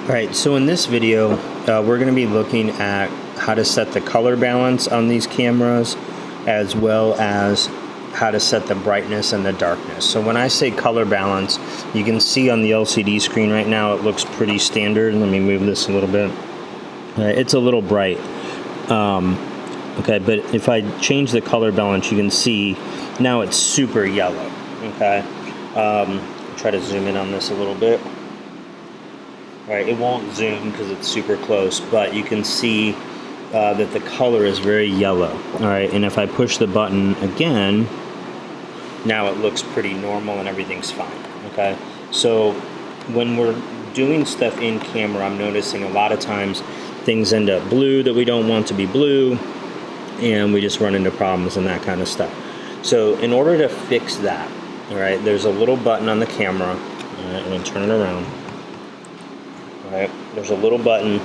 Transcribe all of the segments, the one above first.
Alright, so in this video, we're going to be looking at how to set the color balance on these cameras, as well as how to set the brightness and the darkness. So when I say color balance, you can see on the LCD screen right now, it looks pretty standard. Let me move this a little bit. It's a little bright. Okay, but if I change the color balance, you can see now it's super yellow. Okay, try to zoom in on this a little bit. All right, it won't zoom because it's super close, but you can see that the color is very yellow. All right, and if I push the button again, now it looks pretty normal and everything's fine. Okay, so when we're doing stuff in camera, I'm noticing a lot of times things end up blue that we don't want to be blue, and we just run into problems and that kind of stuff. So in order to fix that, all right, there's a little button on the camera. All right, I'm gonna turn it around. All right, there's a little button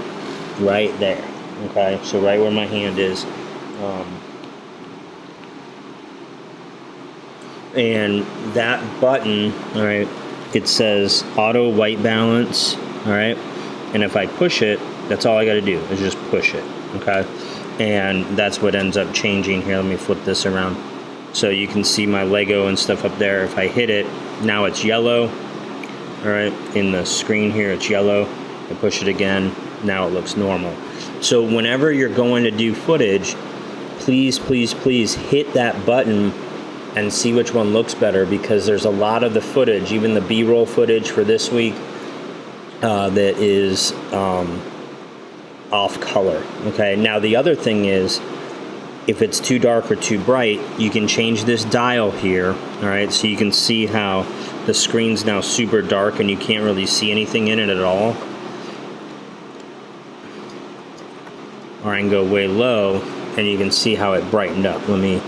right there. Okay, so right where my hand is. And that button, all right, it says auto white balance. All right, and if I push it, that's all I got to do is just push it. Okay, and that's what ends up changing here. Let me flip this around so you can see my Lego and stuff up there. If I hit it, now it's yellow. All right, in the screen here, it's yellow. I push it again, now it looks normal. So whenever you're going to do footage, please, please, please hit that button and see which one looks better, because there's a lot of the footage, even the B-roll footage for this week, that is off color. Okay, now the other thing is, if it's too dark or too bright, you can change this dial here. All right, so you can see how the screen's now super dark and you can't really see anything in it at all. Or I can go way low and you can see how it brightened up. Let me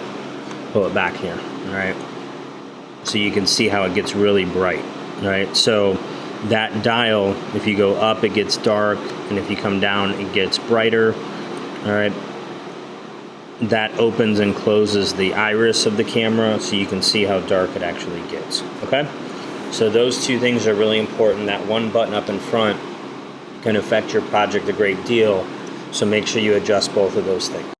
pull it back here. All right, so you can see how it gets really bright. All right, so that dial, if you go up, it gets dark, and if you come down, it gets brighter. All right, that opens and closes the iris of the camera, so you can see how dark it actually gets. Okay, so those two things are really important. That one button up in front can affect your project a great deal, so make sure you adjust both of those things.